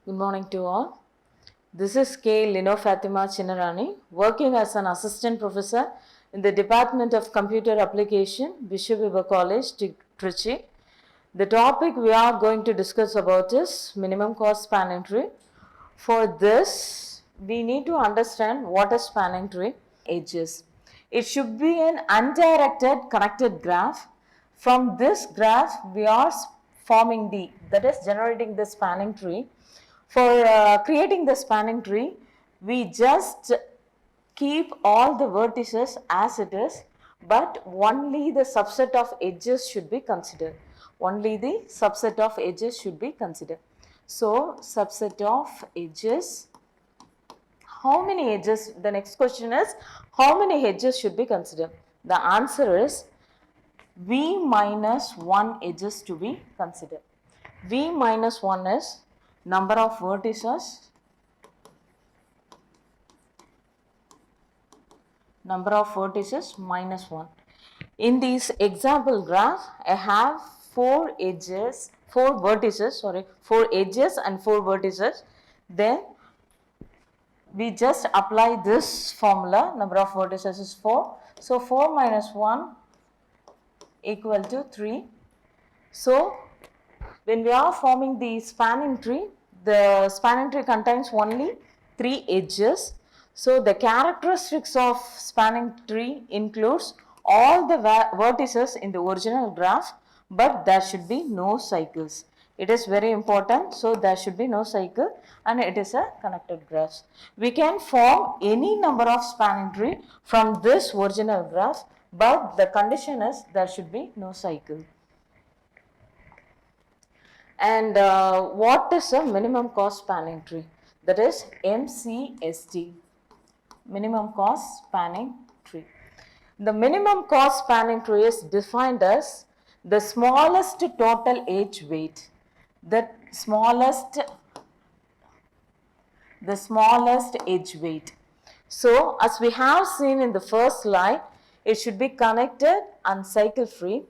Good morning to all. This is Ms.K.Lino Fathima Chinna Rani, working as an assistant professor in the Department of Computer Application, Bishop College, Trichy. The topic we are going to discuss about is minimum cost spanning tree. For this, we need to understand what is spanning tree. Edges. It should be an undirected connected graph. From this graph, we are forming that is generating the spanning tree. For creating the spanning tree, we just keep all the vertices as it is, but only the subset of edges should be considered. Only the subset of edges should be considered. So, subset of edges. How many edges? The next question is, how many edges should be considered? The answer is V minus 1 edges to be considered. V minus 1 is number of vertices, minus 1. In this example graph, I have 4 edges and 4 vertices. Then we just apply this formula, number of vertices is 4. So 4 minus 1 equal to 3. So when we are forming the spanning tree contains only 3 edges. So the characteristics of spanning tree includes all the vertices in the original graph, but there should be no cycles. It is very important, so there should be no cycle and it is a connected graph. We can form any number of spanning tree from this original graph, but the condition is there should be no cycle. And what is a minimum cost spanning tree? That is MCST, minimum cost spanning tree. The minimum cost spanning tree is defined as the smallest total edge weight. The smallest edge weight. So, as we have seen in the first slide, it should be connected and cycle free.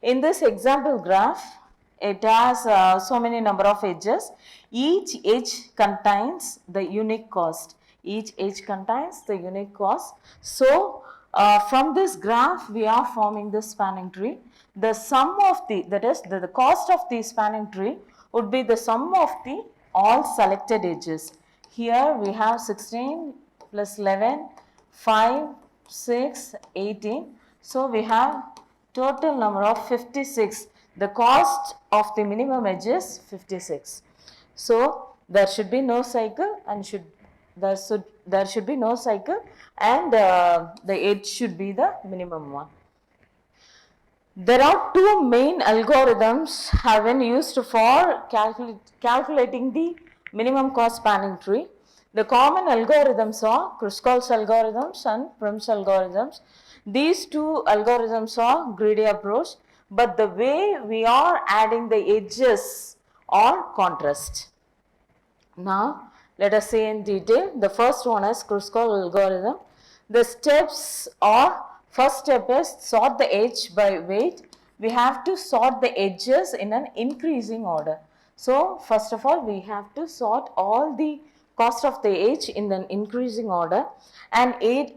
In this example graph, it has so many number of edges. Each edge contains the unique cost. So, from this graph, we are forming the spanning tree. The sum of the cost of the spanning tree would be the sum of the all selected edges. Here we have 16 plus 11, 5, 6, 18. So, we have total number of 56. The cost of the minimum edge is 56. So, there should be no cycle and the edge should be the minimum one. There are two main algorithms have been used for calculating the minimum cost spanning tree. The common algorithms are Kruskal's algorithms and Prim's algorithms. These two algorithms are greedy approach, but the way we are adding the edges are contrast. Now, let us see in detail. The first one is Kruskal algorithm. The steps are, first step is sort the edge by weight. We have to sort the edges in an increasing order. So, first of all, we have to sort all the cost of the edge in an increasing order and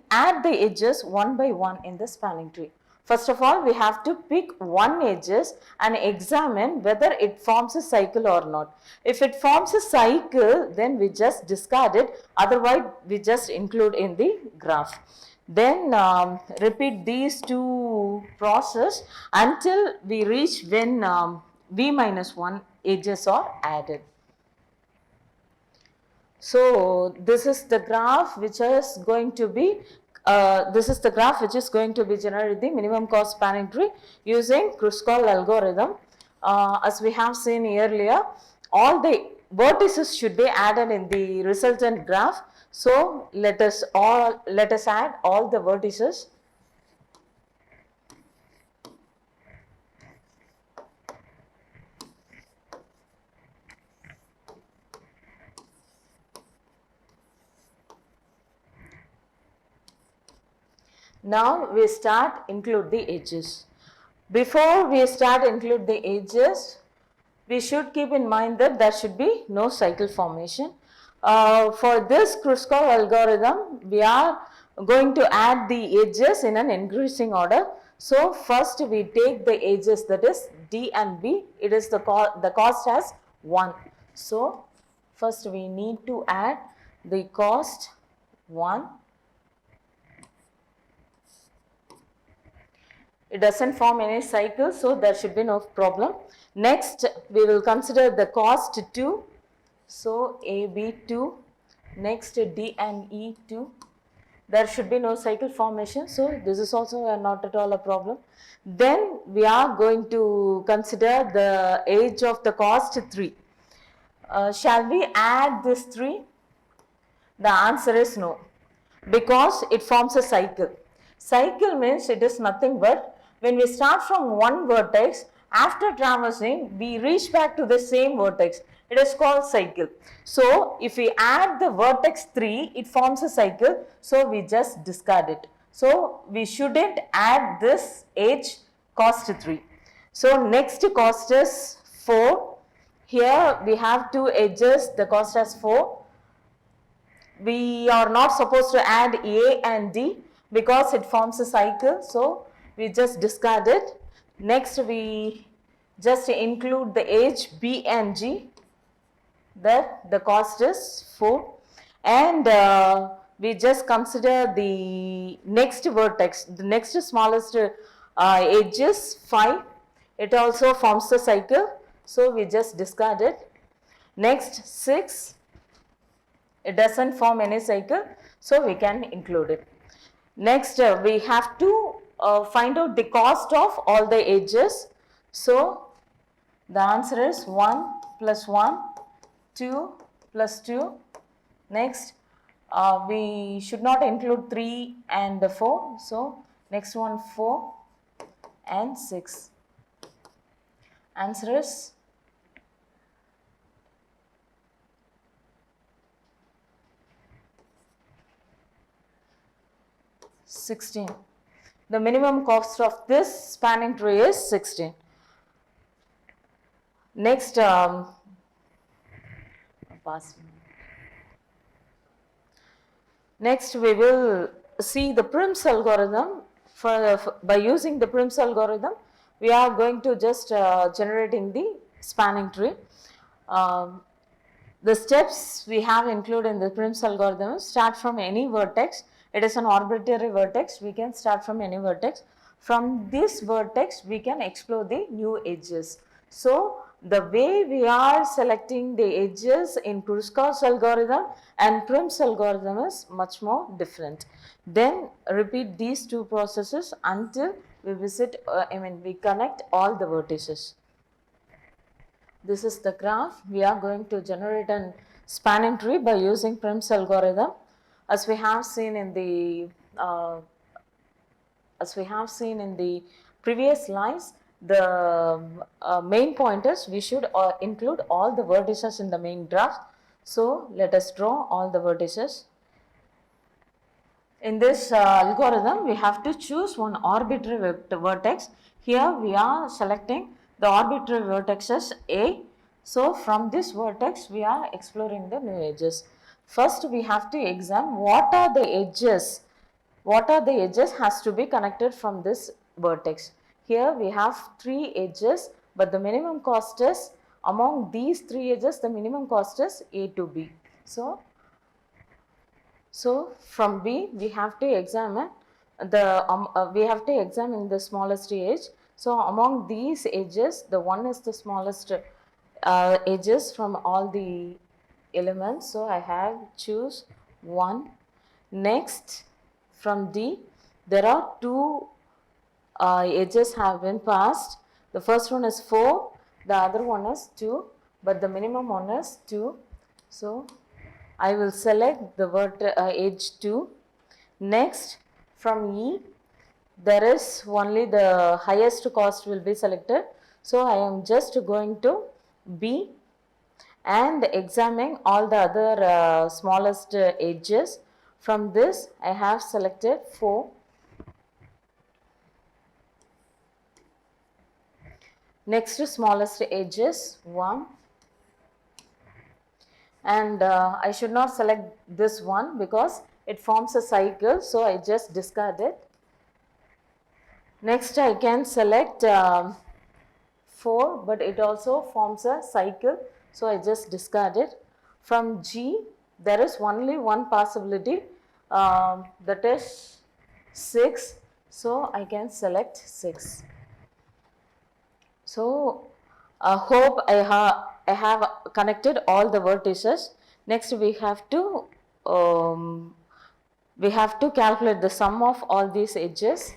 add the edges one by one in the spanning tree. First of all, we have to pick one edges and examine whether it forms a cycle or not. If it forms a cycle, then we just discard it, otherwise we just include in the graph. Then repeat these two process until we reach when V minus 1 edges are added. So, this is the graph which is going to be generated the minimum cost spanning tree using Kruskal algorithm. As we have seen earlier, all the vertices should be added in the resultant graph. So, let us add all the vertices. Now we start include the edges. Before we start include the edges, we should keep in mind that there should be no cycle formation. For this Kruskal algorithm, we are going to add the edges in an increasing order. So first we take the edges, that is D and B. It is the cost as 1. So first we need to add the cost 1. It doesn't form any cycle, so there should be no problem. Next, we will consider the cost 2. So AB2, next D and E2. There should be no cycle formation, so this is also not at all a problem. Then we are going to consider the age of the cost 3. Shall we add this 3? The answer is no, because it forms a cycle. Cycle means it is nothing but when we start from one vertex, after traversing, we reach back to the same vertex. It is called cycle. So, if we add the vertex 3, it forms a cycle. So, we just discard it. So, we shouldn't add this age cost 3. So, next cost is 4. Here we have 2 edges, the cost as 4. We are not supposed to add A and D because it forms a cycle. So, we just discard it. Next, we just include the age B and G, that the cost is 4. And we just consider the next vertex, the next smallest edge is 5. It also forms the cycle. So, we just discard it. Next, 6. It doesn't form any cycle, so we can include it. Next, we have to find out the cost of all the edges. So, the answer is 1 plus 1, 2 plus 2. Next, we should not include 3 and 4. So, next one 4 and 6. Answer is 16. The minimum cost of this spanning tree is 16. Next, next we will see the Prim's algorithm. By using the Prim's algorithm, we are going to just generating the spanning tree. The steps we have included in the Prim's algorithm start from any vertex. It is an arbitrary vertex. We can start from any vertex. From this vertex, we can explore the new edges. So, the way we are selecting the edges in Kruskal's algorithm and Prim's algorithm is much more different. Then repeat these two processes until we we connect all the vertices. This is the graph. We are going to generate a spanning tree by using Prim's algorithm. As we have seen in the previous slides, the main point is we should include all the vertices in the main graph. So, let us draw all the vertices. In this algorithm, we have to choose one arbitrary vertex. Here we are selecting the arbitrary vertex as A. So, from this vertex, we are exploring the new edges. First, we have to examine what are the edges. What are the edges has to be connected from this vertex. Here we have 3 edges, but the minimum cost is among these 3 edges, the minimum cost is A to B. So from B we have to examine the smallest edge. So among these edges, the one is the smallest edges from all the elements. So I have choose 1. Next, from D, there are 2 edges have been passed. The first one is 4, the other one is 2, but the minimum one is 2. So I will select the edge 2. Next, from E, there is only the highest cost will be selected. So I am just going to B and examining all the other smallest edges. From this, I have selected 4. Next smallest edge is 1, and I should not select this one because it forms a cycle, so I just discard it. Next I can select 4, but it also forms a cycle, so I just discard it. From G there is only one possibility, that is 6, so I can select 6. So hope I have connected all the vertices. Next um, we have to calculate the sum of all these edges.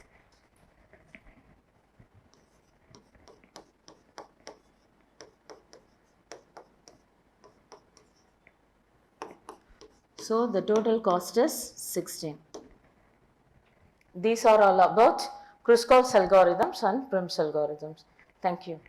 So the total cost is 16. These are all about Kruskal's algorithms and Prim's algorithms. Thank you.